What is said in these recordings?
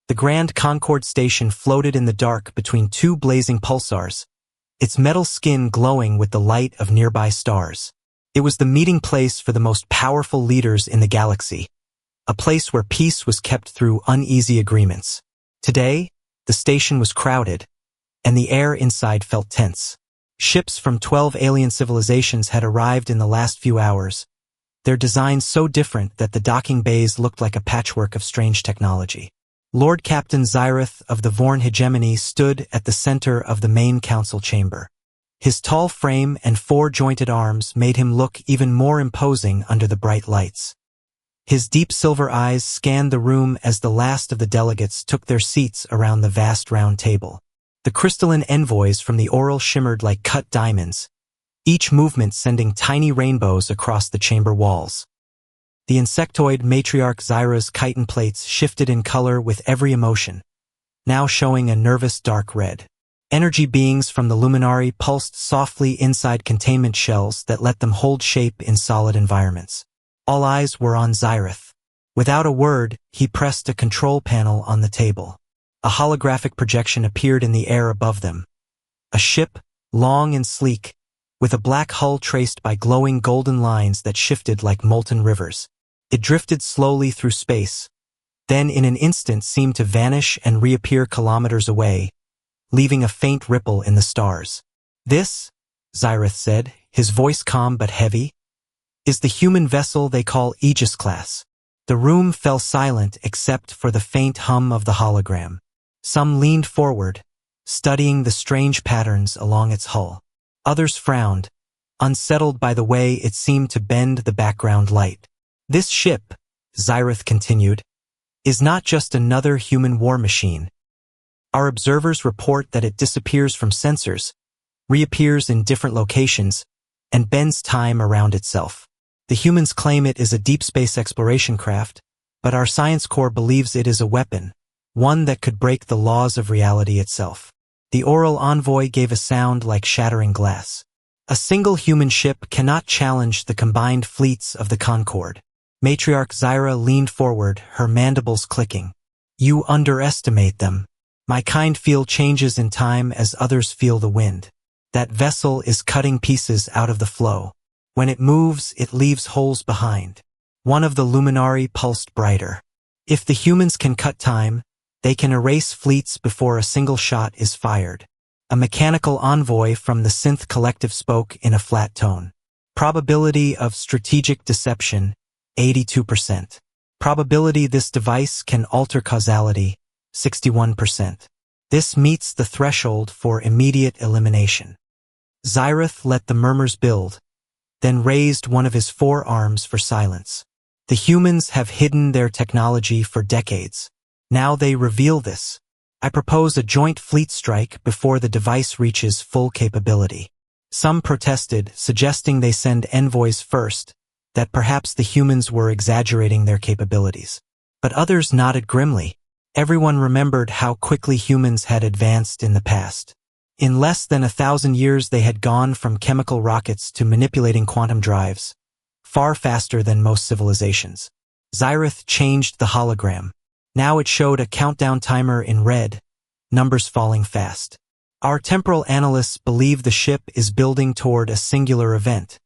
The Grand Concord station floated in the dark between two blazing pulsars, its metal skin glowing with the light of nearby stars. It was the meeting place for the most powerful leaders in the galaxy, a place where peace was kept through uneasy agreements. Today, the station was crowded, and the air inside felt tense. Ships from 12 alien civilizations had arrived in the last few hours, their designs so different that the docking bays looked like a patchwork of strange technology. Lord Captain Xyrath of the Vorn hegemony stood at the center of the main council chamber. His tall frame and four-jointed arms made him look even more imposing under the bright lights. His deep silver eyes scanned the room as the last of the delegates took their seats around the vast round table. The crystalline envoys from the Oral shimmered like cut diamonds, each movement sending tiny rainbows across the chamber walls. The insectoid matriarch Zyra's chitin plates shifted in color with every emotion, now showing a nervous dark red. Energy beings from the luminary pulsed softly inside containment shells that let them hold shape in solid environments. All eyes were on Xyrath. Without a word, he pressed a control panel on the table. A holographic projection appeared in the air above them. A ship, long and sleek, with a black hull traced by glowing golden lines that shifted like molten rivers. It drifted slowly through space, then in an instant seemed to vanish and reappear kilometers away, leaving a faint ripple in the stars. "This," Xyrath said, his voice calm but heavy, "is the human vessel they call Aegis-Class." The room fell silent except for the faint hum of the hologram. Some leaned forward, studying the strange patterns along its hull. Others frowned, unsettled by the way it seemed to bend the background light. "This ship," Xyrath continued, "is not just another human war machine. Our observers report that it disappears from sensors, reappears in different locations, and bends time around itself. The humans claim it is a deep space exploration craft, but our science corps believes it is a weapon, one that could break the laws of reality itself." The oral envoy gave a sound like shattering glass. "A single human ship cannot challenge the combined fleets of the Concord." Matriarch Zyra leaned forward, her mandibles clicking. "You underestimate them. My kind feel changes in time as others feel the wind. That vessel is cutting pieces out of the flow. When it moves, it leaves holes behind." One of the luminari pulsed brighter. "If the humans can cut time, they can erase fleets before a single shot is fired." A mechanical envoy from the synth collective spoke in a flat tone. "Probability of strategic deception, 82%. Probability this device can alter causality, 61%. This meets the threshold for immediate elimination." Xyrath let the murmurs build, then raised one of his forearms for silence. "The humans have hidden their technology for decades. Now they reveal this. I propose a joint fleet strike before the device reaches full capability." Some protested, suggesting they send envoys first, that perhaps the humans were exaggerating their capabilities. But others nodded grimly. Everyone remembered how quickly humans had advanced in the past. In less than 1,000 years they had gone from chemical rockets to manipulating quantum drives, far faster than most civilizations. Xyrath changed the hologram. Now it showed a countdown timer in red, numbers falling fast. "Our temporal analysts believe the ship is building toward a singular event,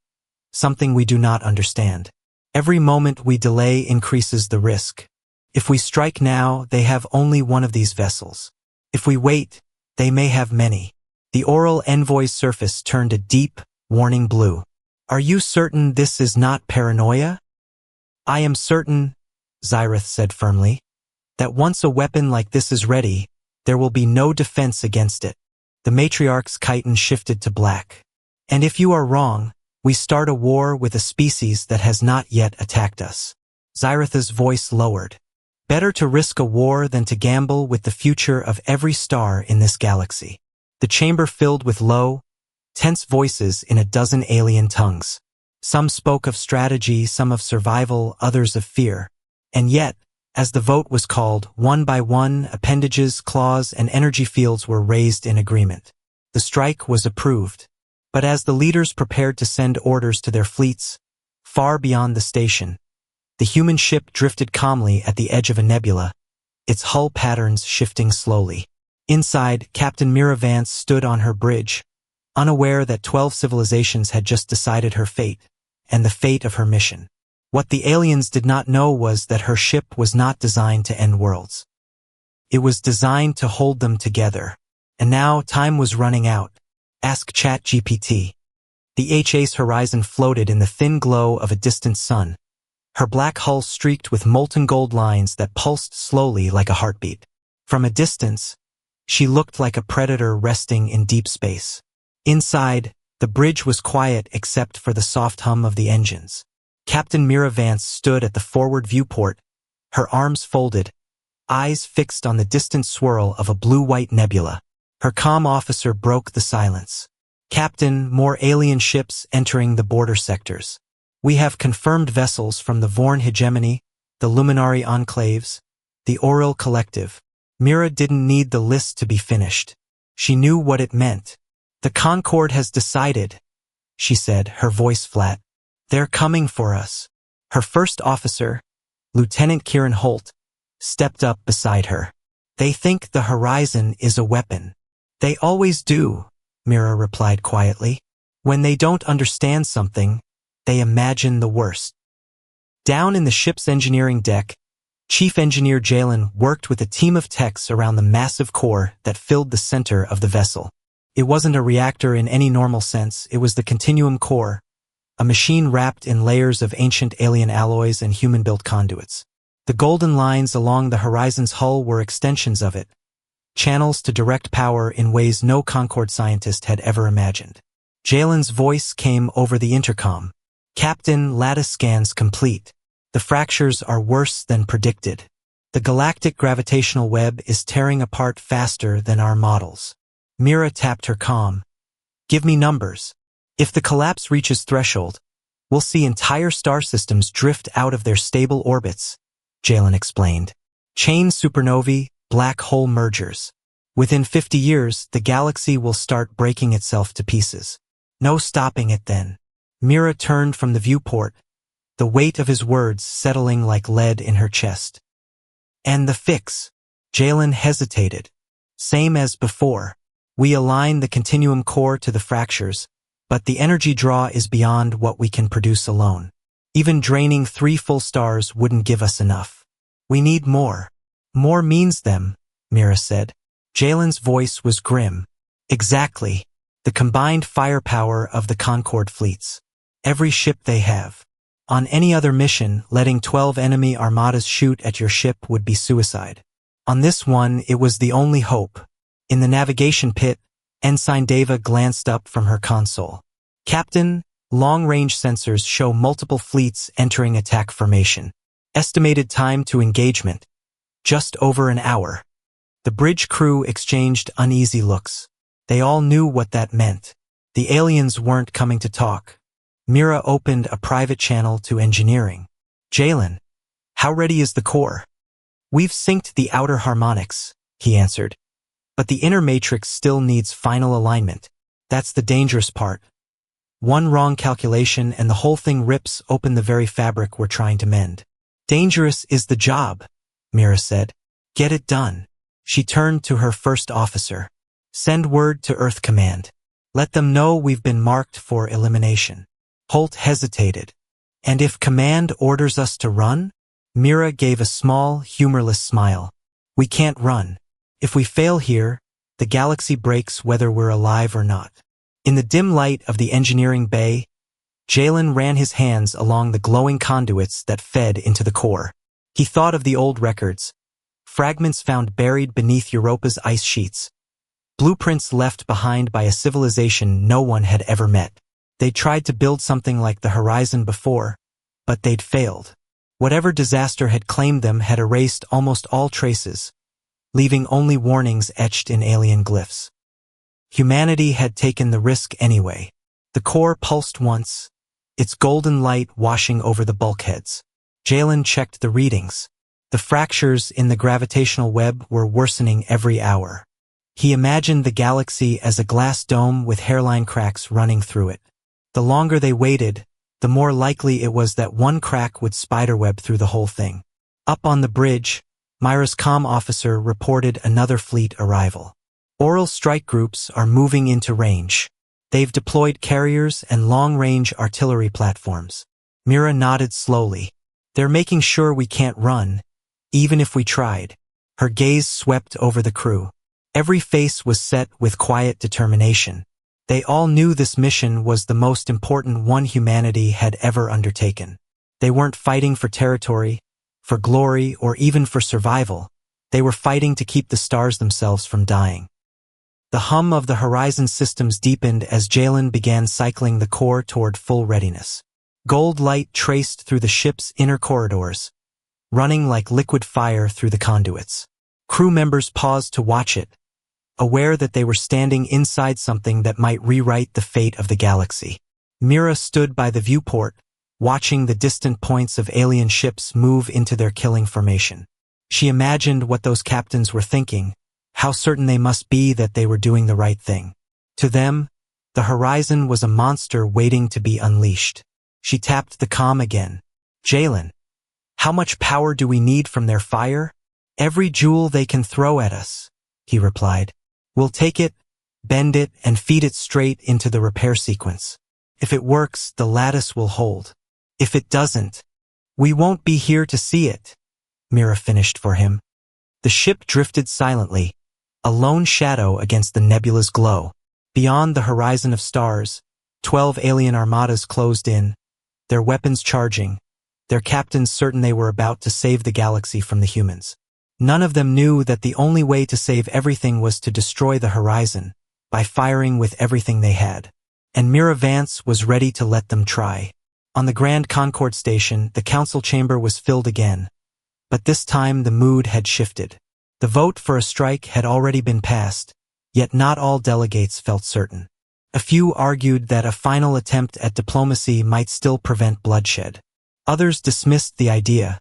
something we do not understand. Every moment we delay increases the risk. If we strike now, they have only one of these vessels. If we wait, they may have many." The oral envoy's surface turned a deep, warning blue. "Are you certain this is not paranoia?" "I am certain," Xyrath said firmly, "that once a weapon like this is ready, there will be no defense against it." The matriarch's chitin shifted to black. "And if you are wrong, we start a war with a species that has not yet attacked us." Xyrath's voice lowered. "Better to risk a war than to gamble with the future of every star in this galaxy." The chamber filled with low, tense voices in a dozen alien tongues. Some spoke of strategy, some of survival, others of fear. And yet, as the vote was called, one by one, appendages, claws, and energy fields were raised in agreement. The strike was approved. But as the leaders prepared to send orders to their fleets, far beyond the station, the human ship drifted calmly at the edge of a nebula, its hull patterns shifting slowly. Inside, Captain Mira Vance stood on her bridge, unaware that 12 civilizations had just decided her fate, and the fate of her mission. What the aliens did not know was that her ship was not designed to end worlds. It was designed to hold them together. And now time was running out. Ask ChatGPT. The HFY Horizon floated in the thin glow of a distant sun, her black hull streaked with molten gold lines that pulsed slowly like a heartbeat. From a distance, she looked like a predator resting in deep space. Inside, the bridge was quiet except for the soft hum of the engines. Captain Mira Vance stood at the forward viewport, her arms folded, eyes fixed on the distant swirl of a blue-white nebula. Her calm officer broke the silence. Captain, more alien ships entering the border sectors. We have confirmed vessels from the Vorn hegemony, the Luminary enclaves, the Oril Collective. Mira didn't need the list to be finished. She knew what it meant. The Concord has decided, she said, her voice flat. They're coming for us. Her first officer, Lieutenant Kieran Holt, stepped up beside her. They think the Horizon is a weapon. They always do, Mira replied quietly. When they don't understand something, they imagine the worst. Down in the ship's engineering deck, Chief Engineer Jalen worked with a team of techs around the massive core that filled the center of the vessel. It wasn't a reactor in any normal sense, it was the Continuum Core, a machine wrapped in layers of ancient alien alloys and human-built conduits. The golden lines along the Horizon's hull were extensions of it, channels to direct power in ways no Concord scientist had ever imagined. Jalen's voice came over the intercom. Captain, lattice scans complete. The fractures are worse than predicted. The galactic gravitational web is tearing apart faster than our models. Mira tapped her comm. Give me numbers. If the collapse reaches threshold, we'll see entire star systems drift out of their stable orbits, Jalen explained. Chain supernovae, black hole mergers. Within 50 years, the galaxy will start breaking itself to pieces. No stopping it then. Mira turned from the viewport, the weight of his words settling like lead in her chest. And the fix? Jalen hesitated. Same as before. We align the Continuum Core to the fractures, but the energy draw is beyond what we can produce alone. Even draining 3 full stars wouldn't give us enough. We need more. More means them, Mira said. Jalen's voice was grim. Exactly. The combined firepower of the Concord fleets. Every ship they have. On any other mission, letting 12 enemy armadas shoot at your ship would be suicide. On this one, it was the only hope. In the navigation pit, Ensign Deva glanced up from her console. Captain, long-range sensors show multiple fleets entering attack formation. Estimated time to engagement, just over an hour. The bridge crew exchanged uneasy looks. They all knew what that meant. The aliens weren't coming to talk. Mira opened a private channel to engineering. Jalen, how ready is the core? We've synced the outer harmonics, he answered. But the inner matrix still needs final alignment. That's the dangerous part. One wrong calculation and the whole thing rips open the very fabric we're trying to mend. Dangerous is the job, Mira said. Get it done. She turned to her first officer. Send word to Earth Command. Let them know we've been marked for elimination. Holt hesitated. And if Command orders us to run? Mira gave a small, humorless smile. We can't run. If we fail here, the galaxy breaks whether we're alive or not. In the dim light of the engineering bay, Jalen ran his hands along the glowing conduits that fed into the core. He thought of the old records, fragments found buried beneath Europa's ice sheets, blueprints left behind by a civilization no one had ever met. They'd tried to build something like the Horizon before, but they'd failed. Whatever disaster had claimed them had erased almost all traces, leaving only warnings etched in alien glyphs. Humanity had taken the risk anyway. The core pulsed once, its golden light washing over the bulkheads. Jalen checked the readings. The fractures in the gravitational web were worsening every hour. He imagined the galaxy as a glass dome with hairline cracks running through it. The longer they waited, the more likely it was that one crack would spiderweb through the whole thing. Up on the bridge, Myra's comm officer reported another fleet arrival. Oral strike groups are moving into range. They've deployed carriers and long-range artillery platforms. Myra nodded slowly. They're making sure we can't run, even if we tried. Her gaze swept over the crew. Every face was set with quiet determination. They all knew this mission was the most important one humanity had ever undertaken. They weren't fighting for territory, for glory, or even for survival. They were fighting to keep the stars themselves from dying. The hum of the Horizon systems deepened as Jalen began cycling the core toward full readiness. Gold light traced through the ship's inner corridors, running like liquid fire through the conduits. Crew members paused to watch it, aware that they were standing inside something that might rewrite the fate of the galaxy. Myra stood by the viewport, watching the distant points of alien ships move into their killing formation. She imagined what those captains were thinking, how certain they must be that they were doing the right thing. To them, the Horizon was a monster waiting to be unleashed. She tapped the comm again. Jalen, how much power do we need from their fire? Every joule they can throw at us, he replied. We'll take it, bend it, and feed it straight into the repair sequence. If it works, the lattice will hold. If it doesn't, we won't be here to see it, Myra finished for him. The ship drifted silently, a lone shadow against the nebula's glow. Beyond the horizon of stars, 12 alien armadas closed in, their weapons charging, their captains certain they were about to save the galaxy from the humans. None of them knew that the only way to save everything was to destroy the Horizon, by firing with everything they had. And Myra Vance was ready to let them try. On the Grand Concord station, the council chamber was filled again. But this time the mood had shifted. The vote for a strike had already been passed, yet not all delegates felt certain. A few argued that a final attempt at diplomacy might still prevent bloodshed. Others dismissed the idea,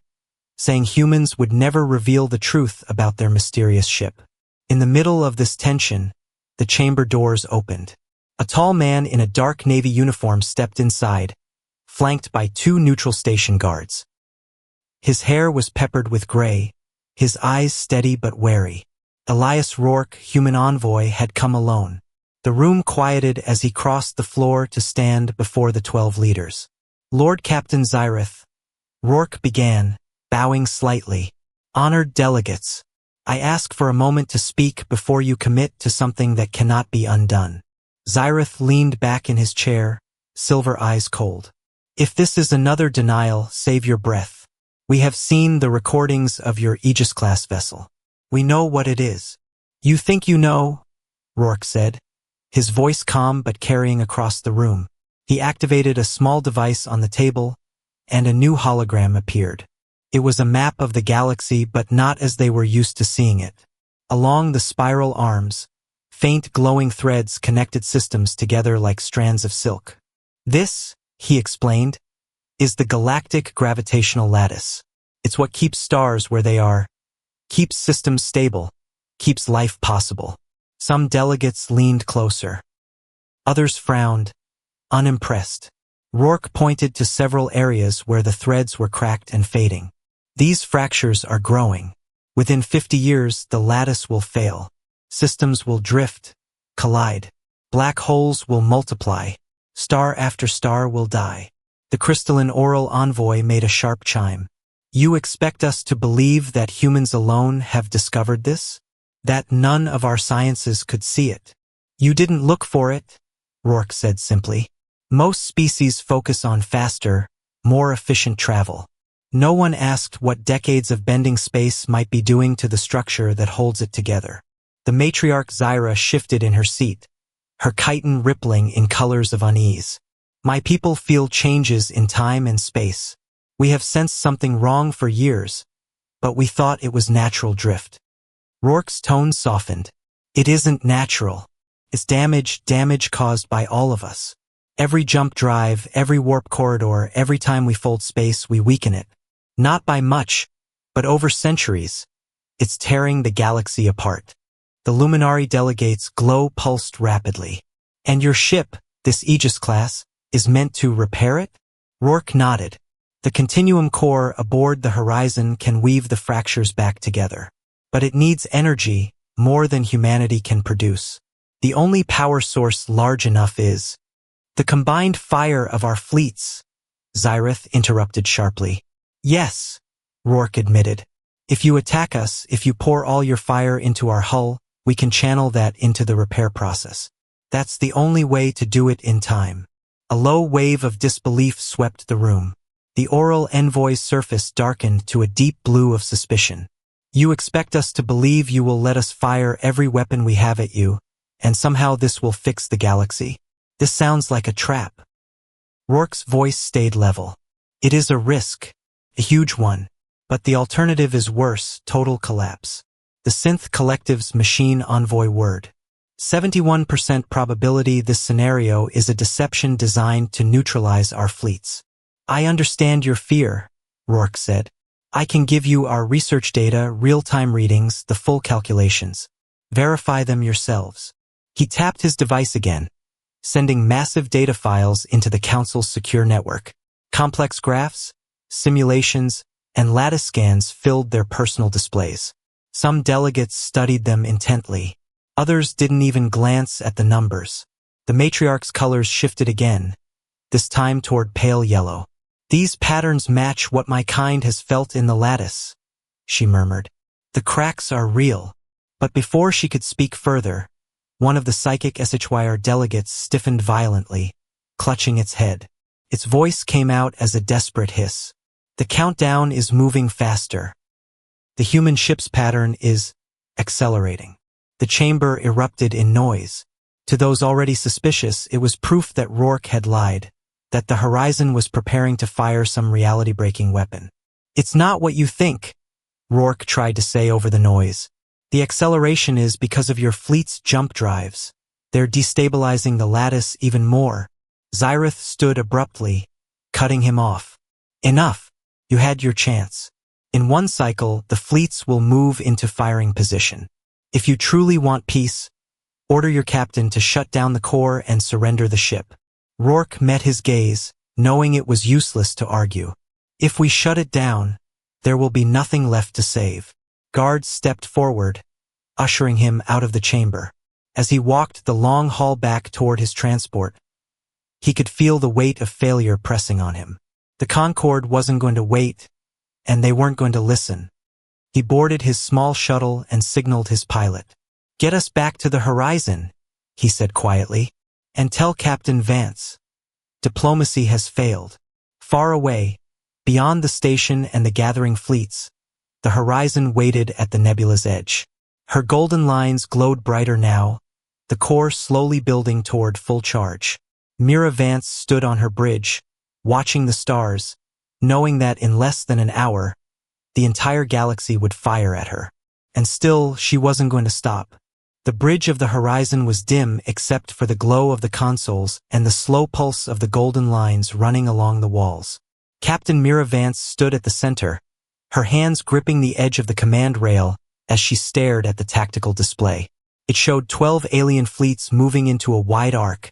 saying humans would never reveal the truth about their mysterious ship. In the middle of this tension, the chamber doors opened. A tall man in a dark navy uniform stepped inside, flanked by 2 neutral station guards. His hair was peppered with gray, his eyes steady but wary. Elias Rourke, human envoy, had come alone. The room quieted as he crossed the floor to stand before the 12 leaders. Lord Captain Zyrith, Rourke began, bowing slightly. Honored delegates, I ask for a moment to speak before you commit to something that cannot be undone. Zyrith leaned back in his chair, silver eyes cold. If this is another denial, save your breath. We have seen the recordings of your Aegis-Class vessel. We know what it is. You think you know? Rourke said, his voice calm but carrying across the room. He activated a small device on the table, and a new hologram appeared. It was a map of the galaxy, but not as they were used to seeing it. Along the spiral arms, faint glowing threads connected systems together like strands of silk. This, he explained, is the galactic gravitational lattice. It's what keeps stars where they are, keeps systems stable, keeps life possible. Some delegates leaned closer. Others frowned, unimpressed. Rourke pointed to several areas where the threads were cracked and fading. These fractures are growing. Within 50 years, the lattice will fail. Systems will drift, collide. Black holes will multiply. Star after star will die. The crystalline oral envoy made a sharp chime. You expect us to believe that humans alone have discovered this? That none of our sciences could see it? You didn't look for it, Rourke said simply. Most species focus on faster, more efficient travel. No one asked what decades of bending space might be doing to the structure that holds it together. The matriarch Zyra shifted in her seat, her chitin rippling in colors of unease. My people feel changes in time and space. We have sensed something wrong for years, but we thought it was natural drift. Rourke's tone softened. It isn't natural. It's damage caused by all of us. Every jump drive, every warp corridor, every time we fold space, we weaken it. Not by much, but over centuries. It's tearing the galaxy apart. The Luminari delegates' glow pulsed rapidly. And your ship, this Aegis-Class, is meant to repair it? Rourke nodded. The continuum core aboard the Horizon can weave the fractures back together. But it needs energy, more than humanity can produce. The only power source large enough is the combined fire of our fleets, Zyrith interrupted sharply. Yes, Rourke admitted. If you attack us, if you pour all your fire into our hull, we can channel that into the repair process. That's the only way to do it in time. A low wave of disbelief swept the room. The oral envoy's surface darkened to a deep blue of suspicion. You expect us to believe you will let us fire every weapon we have at you, and somehow this will fix the galaxy? This sounds like a trap. Rourke's voice stayed level. It is a risk, a huge one, but the alternative is worse, total collapse. The Synth Collective's machine envoy word. 71% probability this scenario is a deception designed to neutralize our fleets. I understand your fear, Rourke said. I can give you our research data, real-time readings, the full calculations. Verify them yourselves. He tapped his device again, sending massive data files into the Council's secure network. Complex graphs, simulations, and lattice scans filled their personal displays. Some delegates studied them intently. Others didn't even glance at the numbers. The matriarch's colors shifted again, this time toward pale yellow. These patterns match what my kind has felt in the lattice, she murmured. The cracks are real. But before she could speak further, one of the psychic HFY delegates stiffened violently, clutching its head. Its voice came out as a desperate hiss. The countdown is moving faster. The human ship's pattern is accelerating. The chamber erupted in noise. To those already suspicious, it was proof that Rourke had lied, that the Horizon was preparing to fire some reality-breaking weapon. It's not what you think, Rourke tried to say over the noise. The acceleration is because of your fleet's jump drives. They're destabilizing the lattice even more. Zyrith stood abruptly, cutting him off. Enough. You had your chance. In one cycle, the fleets will move into firing position. If you truly want peace, order your captain to shut down the core and surrender the ship. Rourke met his gaze, knowing it was useless to argue. If we shut it down, there will be nothing left to save. Guards stepped forward, ushering him out of the chamber. As he walked the long hall back toward his transport, he could feel the weight of failure pressing on him. The Concorde wasn't going to wait, and they weren't going to listen. He boarded his small shuttle and signaled his pilot. Get us back to the Horizon, he said quietly, and tell Captain Vance. Diplomacy has failed. Far away, beyond the station and the gathering fleets, the Horizon waited at the nebula's edge. Her golden lines glowed brighter now, the core slowly building toward full charge. Mira Vance stood on her bridge, watching the stars, knowing that in less than an hour, the entire galaxy would fire at her. And still, she wasn't going to stop. The bridge of the Horizon was dim except for the glow of the consoles and the slow pulse of the golden lines running along the walls. Captain Mira Vance stood at the center, her hands gripping the edge of the command rail as she stared at the tactical display. It showed 12 alien fleets moving into a wide arc,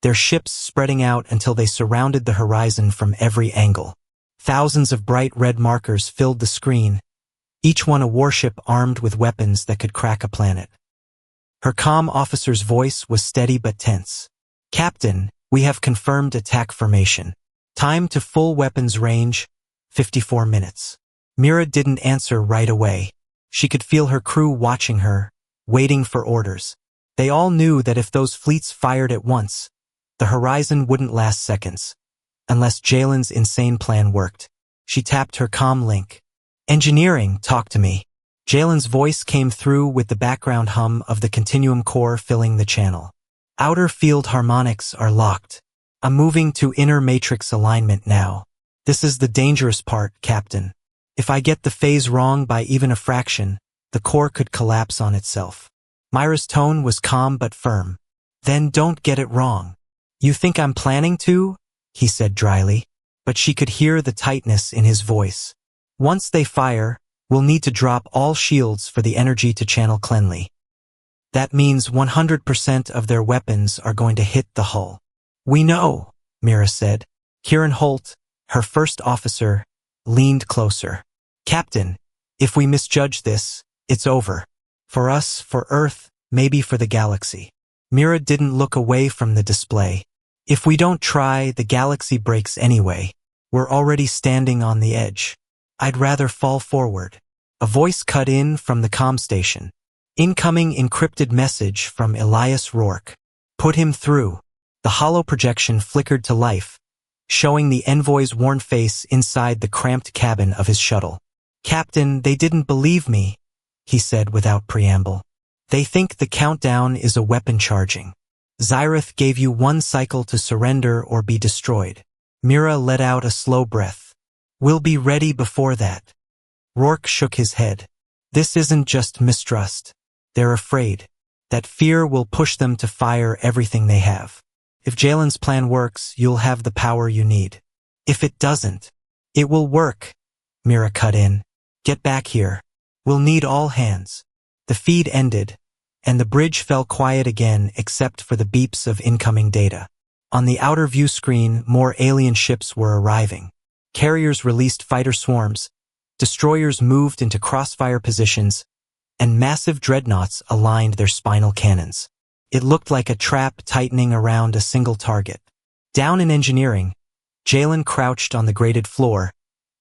their ships spreading out until they surrounded the Horizon from every angle. Thousands of bright red markers filled the screen, each one a warship armed with weapons that could crack a planet. Her calm officer's voice was steady but tense. Captain, we have confirmed attack formation. Time to full weapons range, 54 minutes. Mira didn't answer right away. She could feel her crew watching her, waiting for orders. They all knew that if those fleets fired at once, the Horizon wouldn't last seconds. Unless Jalen's insane plan worked. She tapped her comm link. Engineering, talk to me. Jalen's voice came through with the background hum of the continuum core filling the channel. Outer field harmonics are locked. I'm moving to inner matrix alignment now. This is the dangerous part, Captain. If I get the phase wrong by even a fraction, the core could collapse on itself. Myra's tone was calm but firm. Then don't get it wrong. You think I'm planning to? He said dryly, but she could hear the tightness in his voice. Once they fire, we'll need to drop all shields for the energy to channel cleanly. That means 100% of their weapons are going to hit the hull. We know, Mira said. Kieran Holt, her first officer, leaned closer. Captain, if we misjudge this, it's over. For us, for Earth, maybe for the galaxy. Mira didn't look away from the display. If we don't try, the galaxy breaks anyway. We're already standing on the edge. I'd rather fall forward. A voice cut in from the comm station. Incoming encrypted message from Elias Rourke. Put him through. The hollow projection flickered to life, showing the envoy's worn face inside the cramped cabin of his shuttle. Captain, they didn't believe me, he said without preamble. They think the countdown is a weapon charging. Xyrath gave you one cycle to surrender or be destroyed. Mira let out a slow breath. We'll be ready before that. Rourke shook his head. This isn't just mistrust. They're afraid. That fear will push them to fire everything they have. If Jalen's plan works, you'll have the power you need. If it doesn't, it will work. Mira cut in. Get back here. We'll need all hands. The feed ended, and the bridge fell quiet again except for the beeps of incoming data. On the outer view screen, more alien ships were arriving. Carriers released fighter swarms, destroyers moved into crossfire positions, and massive dreadnoughts aligned their spinal cannons. It looked like a trap tightening around a single target. Down in engineering, Jalen crouched on the grated floor,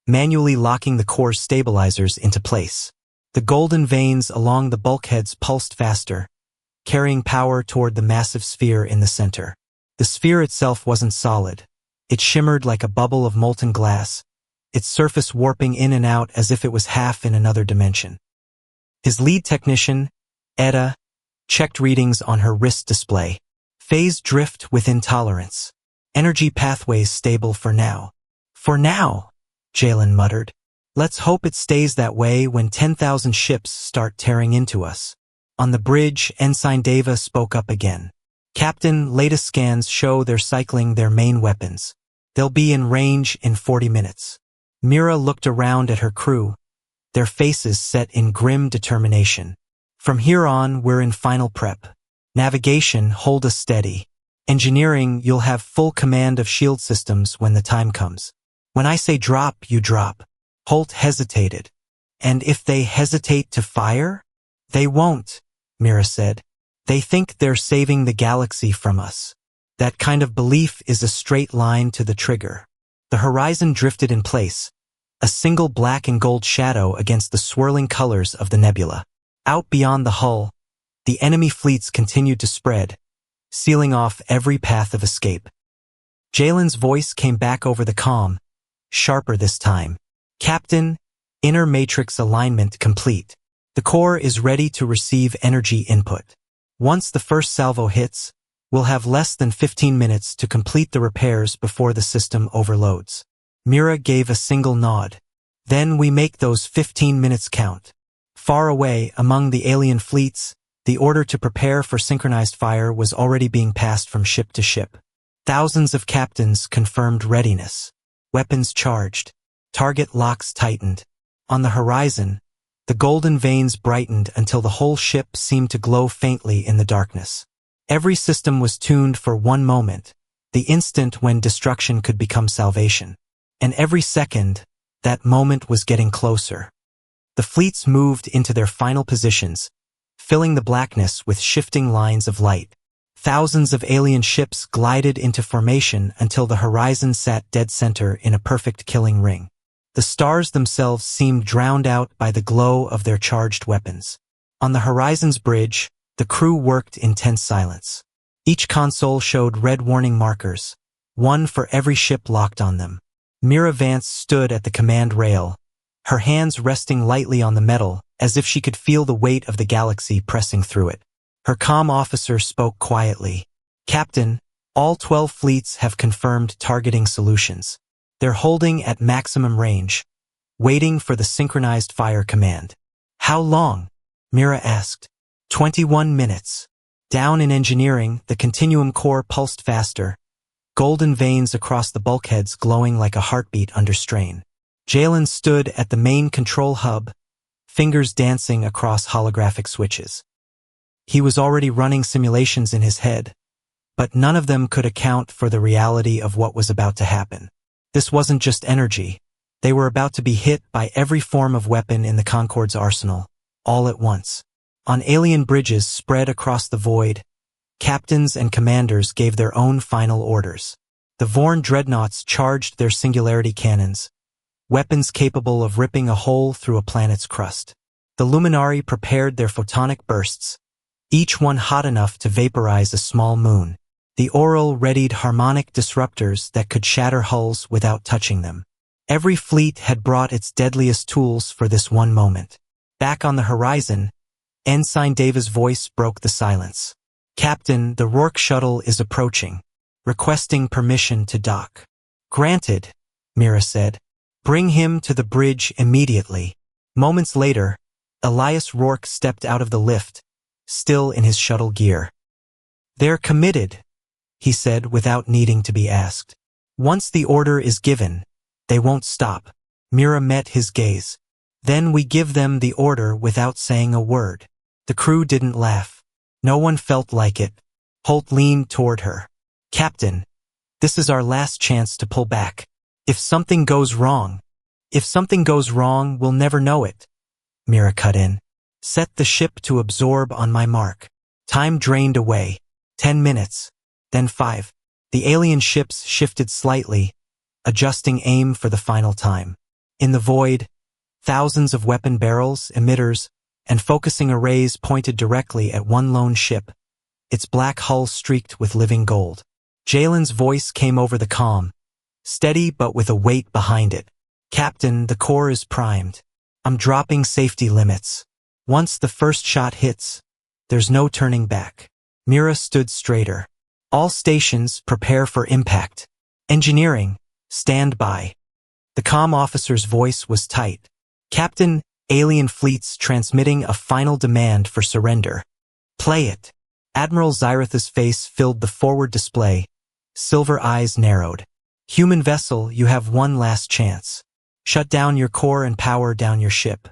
manually locking the core's stabilizers into place. The golden veins along the bulkheads pulsed faster, carrying power toward the massive sphere in the center. The sphere itself wasn't solid. It shimmered like a bubble of molten glass, its surface warping in and out as if it was half in another dimension. His lead technician, Etta, checked readings on her wrist display. Phase drift within tolerance. Energy pathways stable for now. For now, Jalen muttered. Let's hope it stays that way when 10,000 ships start tearing into us. On the bridge, Ensign Deva spoke up again. Captain, latest scans show they're cycling their main weapons. They'll be in range in 40 minutes. Mira looked around at her crew, their faces set in grim determination. From here on, we're in final prep. Navigation, hold us steady. Engineering, you'll have full command of shield systems when the time comes. When I say drop, you drop. Holt hesitated. And if they hesitate to fire? They won't, Mira said. They think they're saving the galaxy from us. That kind of belief is a straight line to the trigger. The horizon drifted in place, a single black and gold shadow against the swirling colors of the nebula. Out beyond the hull, the enemy fleets continued to spread, sealing off every path of escape. Jalen's voice came back over the comm, sharper this time. Captain, inner matrix alignment complete. The core is ready to receive energy input. Once the first salvo hits, we'll have less than 15 minutes to complete the repairs before the system overloads. Mira gave a single nod. Then we make those 15 minutes count. Far away, among the alien fleets, the order to prepare for synchronized fire was already being passed from ship to ship. Thousands of captains confirmed readiness. Weapons charged. Target locks tightened. On the horizon, the golden veins brightened until the whole ship seemed to glow faintly in the darkness. Every system was tuned for one moment, the instant when destruction could become salvation. And every second, that moment was getting closer. The fleets moved into their final positions, filling the blackness with shifting lines of light. Thousands of alien ships glided into formation until the horizon sat dead center in a perfect killing ring. The stars themselves seemed drowned out by the glow of their charged weapons. On the horizon's bridge, the crew worked in tense silence. Each console showed red warning markers, one for every ship locked on them. Mira Vance stood at the command rail, her hands resting lightly on the metal as if she could feel the weight of the galaxy pressing through it. Her comm officer spoke quietly. Captain, all 12 fleets have confirmed targeting solutions. They're holding at maximum range, waiting for the synchronized fire command. How long? Mira asked. 21 minutes. Down in engineering, the continuum core pulsed faster, golden veins across the bulkheads glowing like a heartbeat under strain. Jalen stood at the main control hub, fingers dancing across holographic switches. He was already running simulations in his head, but none of them could account for the reality of what was about to happen. This wasn't just energy. They were about to be hit by every form of weapon in the Concorde's arsenal, all at once. On alien bridges spread across the void, captains and commanders gave their own final orders. The Vorn dreadnoughts charged their singularity cannons, weapons capable of ripping a hole through a planet's crust. The Luminari prepared their photonic bursts, each one hot enough to vaporize a small moon. The Oral readied harmonic disruptors that could shatter hulls without touching them. Every fleet had brought its deadliest tools for this one moment. Back on the horizon, Ensign Dava's voice broke the silence. "Captain, the Rourke shuttle is approaching, requesting permission to dock." "Granted," Mira said. "Bring him to the bridge immediately." Moments later, Elias Rourke stepped out of the lift, still in his shuttle gear. "They're committed," he said without needing to be asked. "Once the order is given, they won't stop." Mira met his gaze. "Then we give them the order without saying a word." The crew didn't laugh. No one felt like it. Holt leaned toward her. "Captain, this is our last chance to pull back. If something goes wrong, we'll never know it." Mira cut in. "Set the ship to absorb on my mark." Time drained away. 10 minutes. Then 5. The alien ships shifted slightly, adjusting aim for the final time. In the void, thousands of weapon barrels, emitters, and focusing arrays pointed directly at one lone ship, its black hull streaked with living gold. Jalen's voice came over the comm, steady but with a weight behind it. "Captain, the core is primed. I'm dropping safety limits. Once the first shot hits, there's no turning back." Mira stood straighter. "All stations, prepare for impact. Engineering, stand by." The comm officer's voice was tight. "Captain, alien fleets transmitting a final demand for surrender." "Play it." Admiral Xyrath's face filled the forward display, silver eyes narrowed. "Human vessel, you have one last chance. Shut down your core and power down your ship.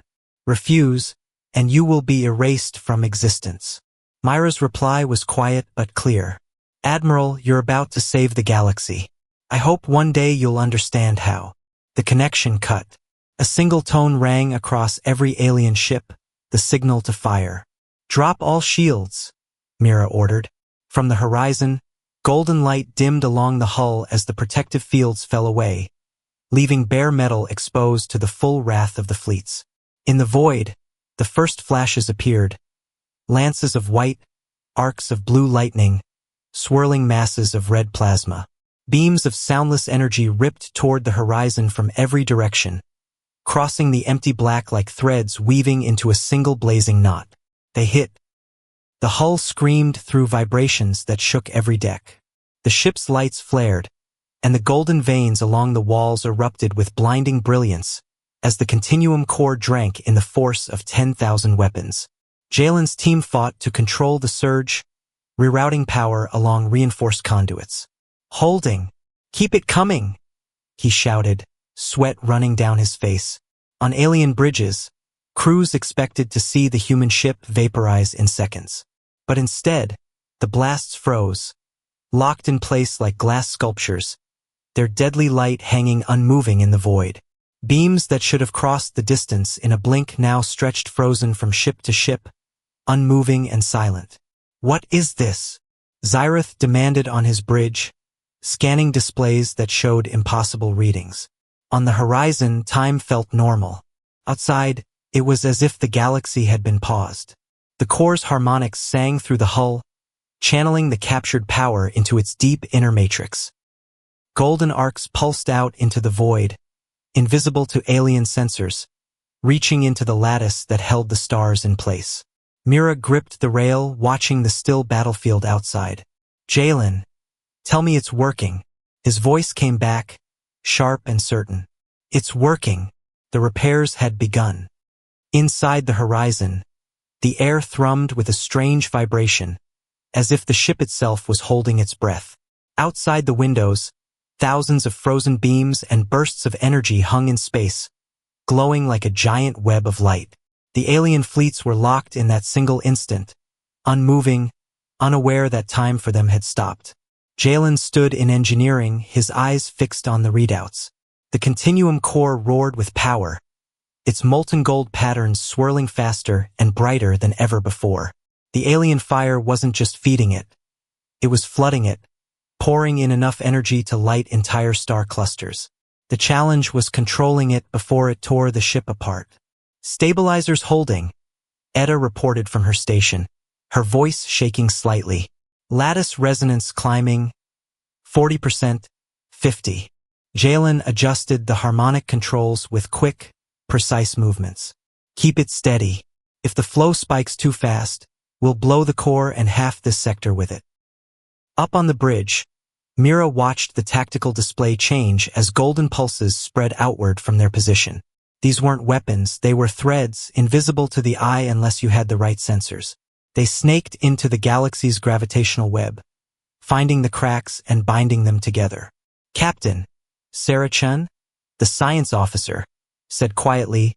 Refuse, and you will be erased from existence." Myra's reply was quiet but clear. "Admiral, you're about to save the galaxy. I hope one day you'll understand how." The connection cut. A single tone rang across every alien ship, the signal to fire. "Drop all shields," Mira ordered. From the horizon, golden light dimmed along the hull as the protective fields fell away, leaving bare metal exposed to the full wrath of the fleets. In the void, the first flashes appeared, lances of white, arcs of blue lightning, swirling masses of red plasma. Beams of soundless energy ripped toward the horizon from every direction, crossing the empty black like threads weaving into a single blazing knot. They hit. The hull screamed through vibrations that shook every deck. The ship's lights flared, and the golden veins along the walls erupted with blinding brilliance as the Continuum core drank in the force of 10,000 weapons. Jalen's team fought to control the surge, rerouting power along reinforced conduits. "Holding! Keep it coming!" he shouted, sweat running down his face. On alien bridges, crews expected to see the human ship vaporize in seconds. But instead, the blasts froze, locked in place like glass sculptures, their deadly light hanging unmoving in the void. Beams that should have crossed the distance in a blink now stretched frozen from ship to ship, unmoving and silent. "What is this?" Xyrath demanded on his bridge, scanning displays that showed impossible readings. On the horizon, time felt normal. Outside, it was as if the galaxy had been paused. The core's harmonics sang through the hull, channeling the captured power into its deep inner matrix. Golden arcs pulsed out into the void, invisible to alien sensors, reaching into the lattice that held the stars in place. Mira gripped the rail, watching the still battlefield outside. "Jalen, tell me it's working." His voice came back, sharp and certain. "It's working." The repairs had begun. Inside the horizon, the air thrummed with a strange vibration, as if the ship itself was holding its breath. Outside the windows, thousands of frozen beams and bursts of energy hung in space, glowing like a giant web of light. The alien fleets were locked in that single instant, unmoving, unaware that time for them had stopped. Jalen stood in engineering, his eyes fixed on the readouts. The continuum core roared with power, its molten gold patterns swirling faster and brighter than ever before. The alien fire wasn't just feeding it. It was flooding it, pouring in enough energy to light entire star clusters. The challenge was controlling it before it tore the ship apart. Stabilizers holding, Etta reported from her station, her voice shaking slightly. Lattice resonance climbing, 40%, 50. Jalen adjusted the harmonic controls with quick, precise movements. Keep it steady. If the flow spikes too fast, we'll blow the core and half this sector with it. Up on the bridge, Mira watched the tactical display change as golden pulses spread outward from their position. These weren't weapons, they were threads, invisible to the eye unless you had the right sensors. They snaked into the galaxy's gravitational web, finding the cracks and binding them together. Captain, Sarah Chun, the science officer, said quietly,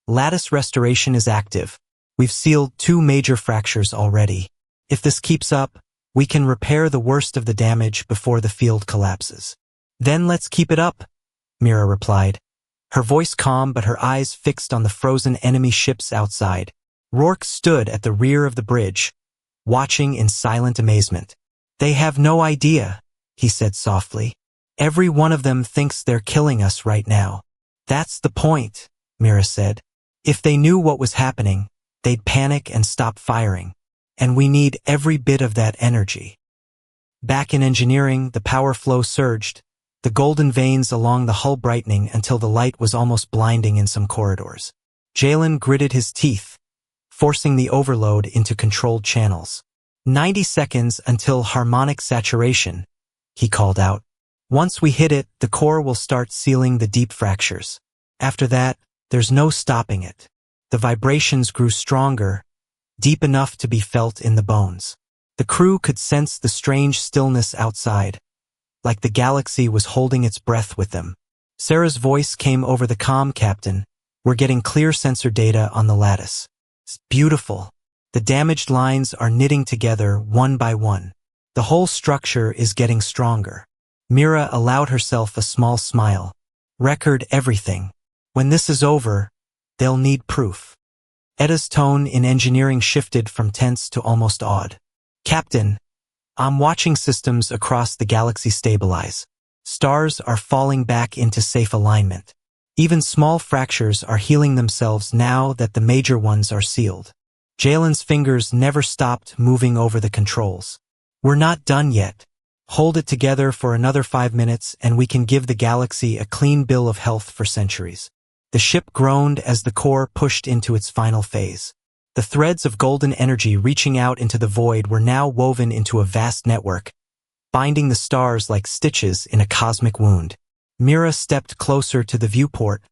"Lattice restoration is active. We've sealed 2 major fractures already. If this keeps up, we can repair the worst of the damage before the field collapses." "Then let's keep it up," Mira replied, her voice calm but her eyes fixed on the frozen enemy ships outside. Rourke stood at the rear of the bridge, watching in silent amazement. "They have no idea," he said softly. "Every one of them thinks they're killing us right now." "That's the point," Mira said. "If they knew what was happening, they'd panic and stop firing. And we need every bit of that energy." Back in engineering, the power flow surged, the golden veins along the hull brightening until the light was almost blinding in some corridors. Jalen gritted his teeth, forcing the overload into controlled channels. 90 seconds until harmonic saturation, he called out. "Once we hit it, the core will start sealing the deep fractures. After that, there's no stopping it." The vibrations grew stronger, deep enough to be felt in the bones. The crew could sense the strange stillness outside, like the galaxy was holding its breath with them. Sarah's voice came over the comm. "Captain, we're getting clear sensor data on the lattice. It's beautiful. The damaged lines are knitting together one by one. The whole structure is getting stronger." Mira allowed herself a small smile. "Record everything. When this is over, they'll need proof." Etta's tone in engineering shifted from tense to almost awed. "Captain, I'm watching systems across the galaxy stabilize. Stars are falling back into safe alignment. Even small fractures are healing themselves now that the major ones are sealed." Jalen's fingers never stopped moving over the controls. "We're not done yet. Hold it together for another 5 minutes and we can give the galaxy a clean bill of health for centuries." The ship groaned as the core pushed into its final phase. The threads of golden energy reaching out into the void were now woven into a vast network, binding the stars like stitches in a cosmic wound. Mira stepped closer to the viewport,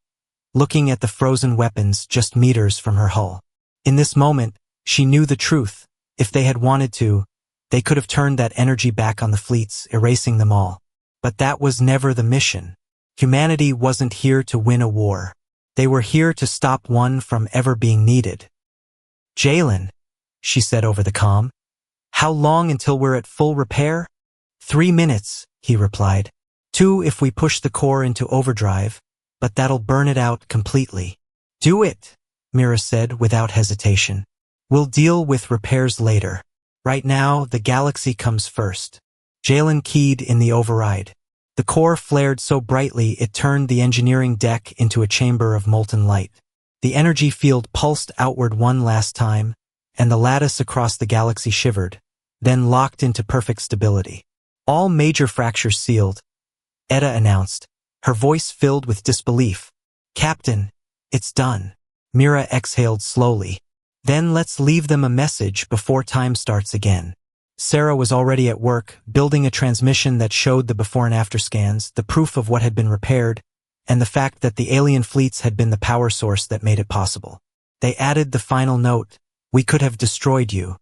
looking at the frozen weapons just meters from her hull. In this moment, she knew the truth. If they had wanted to, they could have turned that energy back on the fleets, erasing them all. But that was never the mission. Humanity wasn't here to win a war. They were here to stop one from ever being needed. "Jalen," she said over the comm, "how long until we're at full repair?" 3 minutes, he replied. 2 if we push the core into overdrive, but that'll burn it out completely." "Do it," Mira said without hesitation. "We'll deal with repairs later. Right now, the galaxy comes first." Jalen keyed in the override. The core flared so brightly it turned the engineering deck into a chamber of molten light. The energy field pulsed outward one last time, and the lattice across the galaxy shivered, then locked into perfect stability. "All major fractures sealed," Etta announced, her voice filled with disbelief. "Captain, it's done." Mira exhaled slowly. "Then let's leave them a message before time starts again." Sarah was already at work, building a transmission that showed the before and after scans, the proof of what had been repaired, and the fact that the alien fleets had been the power source that made it possible. They added the final note, "We could have destroyed you.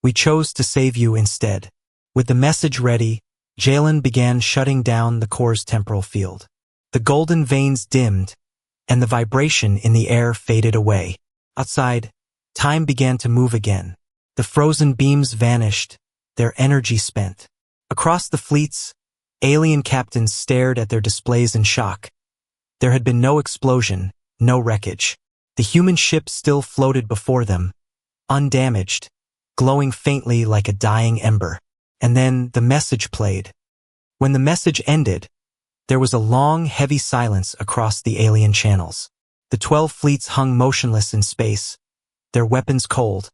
We chose to save you instead." With the message ready, Jalen began shutting down the core's temporal field. The golden veins dimmed, and the vibration in the air faded away. Outside, time began to move again. The frozen beams vanished, their energy spent. Across the fleets, alien captains stared at their displays in shock. There had been no explosion, no wreckage. The human ship still floated before them, undamaged, glowing faintly like a dying ember. And then the message played. When the message ended, there was a long, heavy silence across the alien channels. The 12 fleets hung motionless in space, their weapons cold,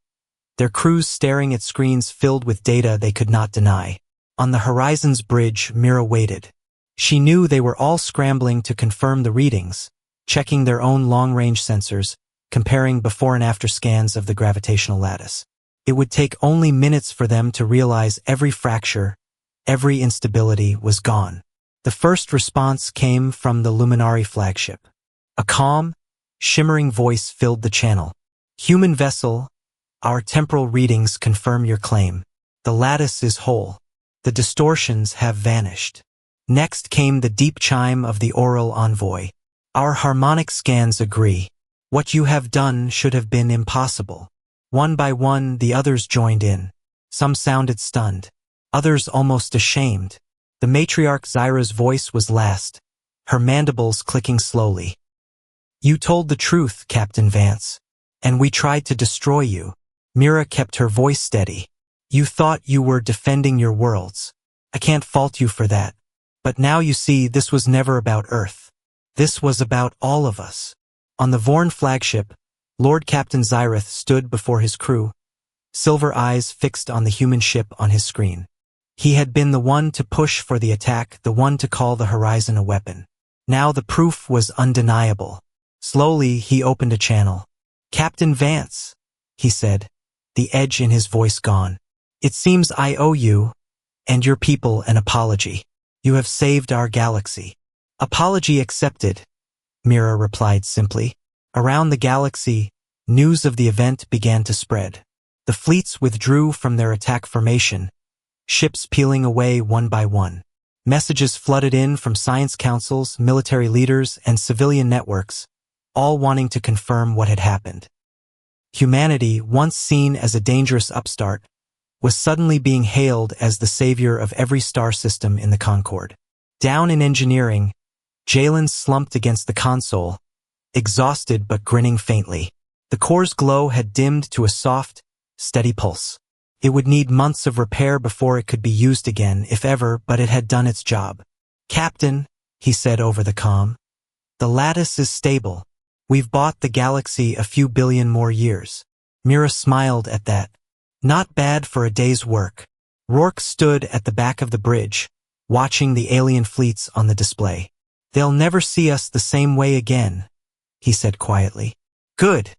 their crews staring at screens filled with data they could not deny. On the Horizon's bridge, Mira waited. She knew they were all scrambling to confirm the readings, checking their own long-range sensors, comparing before and after scans of the gravitational lattice. It would take only minutes for them to realize every fracture, every instability was gone. The first response came from the Luminari flagship. A calm, shimmering voice filled the channel. "Human vessel, our temporal readings confirm your claim. The lattice is whole. The distortions have vanished." Next came the deep chime of the oral envoy. "Our harmonic scans agree. What you have done should have been impossible." One by one, the others joined in. Some sounded stunned, others almost ashamed. The matriarch Zyra's voice was last, her mandibles clicking slowly. "You told the truth, Captain Vance, and we tried to destroy you." Mira kept her voice steady. "You thought you were defending your worlds. I can't fault you for that. But now you see this was never about Earth. This was about all of us." On the Vorn flagship, Lord Captain Zyrith stood before his crew, silver eyes fixed on the human ship on his screen. He had been the one to push for the attack, the one to call the Horizon a weapon. Now the proof was undeniable. Slowly, he opened a channel. "Captain Vance," he said, the edge in his voice gone. "It seems I owe you, and your people, an apology. You have saved our galaxy." "Apology accepted," Mira replied simply. Around the galaxy, news of the event began to spread. The fleets withdrew from their attack formation, ships peeling away one by one. Messages flooded in from science councils, military leaders, and civilian networks, all wanting to confirm what had happened. Humanity, once seen as a dangerous upstart, was suddenly being hailed as the savior of every star system in the Concord. Down in engineering, Jalen slumped against the console, exhausted but grinning faintly. The core's glow had dimmed to a soft, steady pulse. It would need months of repair before it could be used again, if ever, but it had done its job. "Captain," he said over the comm, "the lattice is stable. We've bought the galaxy a few billion more years." Mira smiled at that. "Not bad for a day's work." Rourke stood at the back of the bridge, watching the alien fleets on the display. "They'll never see us the same way again," he said quietly. "Good,"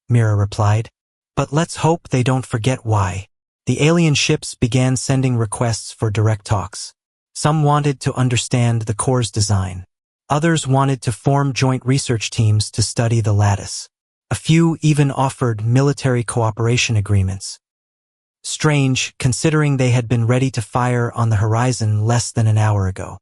Mira replied. "But let's hope they don't forget why." The alien ships began sending requests for direct talks. Some wanted to understand the core's design. Others wanted to form joint research teams to study the lattice. A few even offered military cooperation agreements. Strange, considering they had been ready to fire on the Horizon less than an hour ago.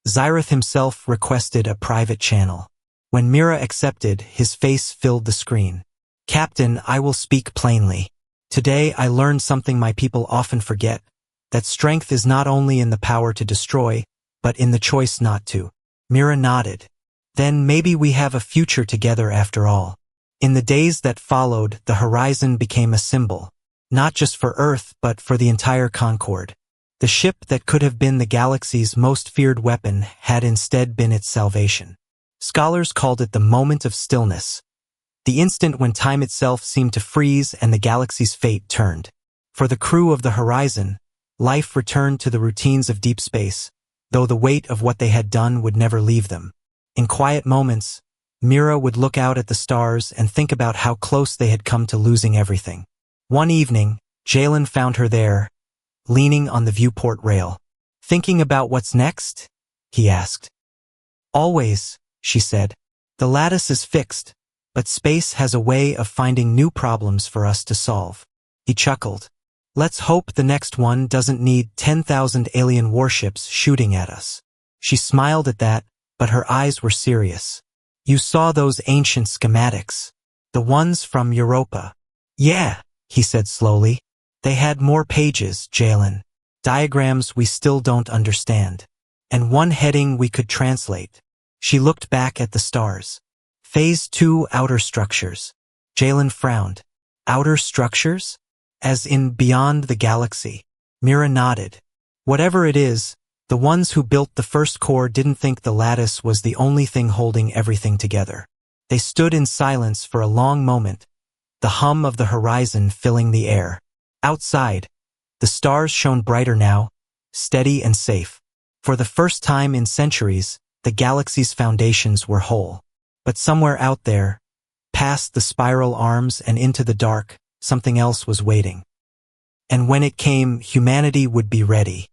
Zyrith himself requested a private channel. When Mira accepted, his face filled the screen. "Captain, I will speak plainly. Today I learned something my people often forget, that strength is not only in the power to destroy, but in the choice not to." Mira nodded. "Then maybe we have a future together after all." In the days that followed, the Horizon became a symbol, not just for Earth but for the entire Concord. The ship that could have been the galaxy's most feared weapon had instead been its salvation. Scholars called it the moment of stillness, the instant when time itself seemed to freeze and the galaxy's fate turned. For the crew of the Horizon, life returned to the routines of deep space, though the weight of what they had done would never leave them. In quiet moments, Mira would look out at the stars and think about how close they had come to losing everything. One evening, Jalen found her there, leaning on the viewport rail. "Thinking about what's next?" he asked. "Always," she said. "The lattice is fixed, but space has a way of finding new problems for us to solve." He chuckled. "Let's hope the next one doesn't need 10,000 alien warships shooting at us." She smiled at that, but her eyes were serious. "You saw those ancient schematics, the ones from Europa." "Yeah," he said slowly. "They had more pages, Jalen. Diagrams we still don't understand. And one heading we could translate. She looked back at the stars. Phase 2 outer structures. Jalen frowned. Outer structures? As in beyond the galaxy. Mira nodded. Whatever it is, the ones who built the first core didn't think the lattice was the only thing holding everything together. They stood in silence for a long moment, the hum of the horizon filling the air. Outside, the stars shone brighter now, steady and safe. For the first time in centuries, the galaxy's foundations were whole. But somewhere out there, past the spiral arms and into the dark, something else was waiting. And when it came, humanity would be ready.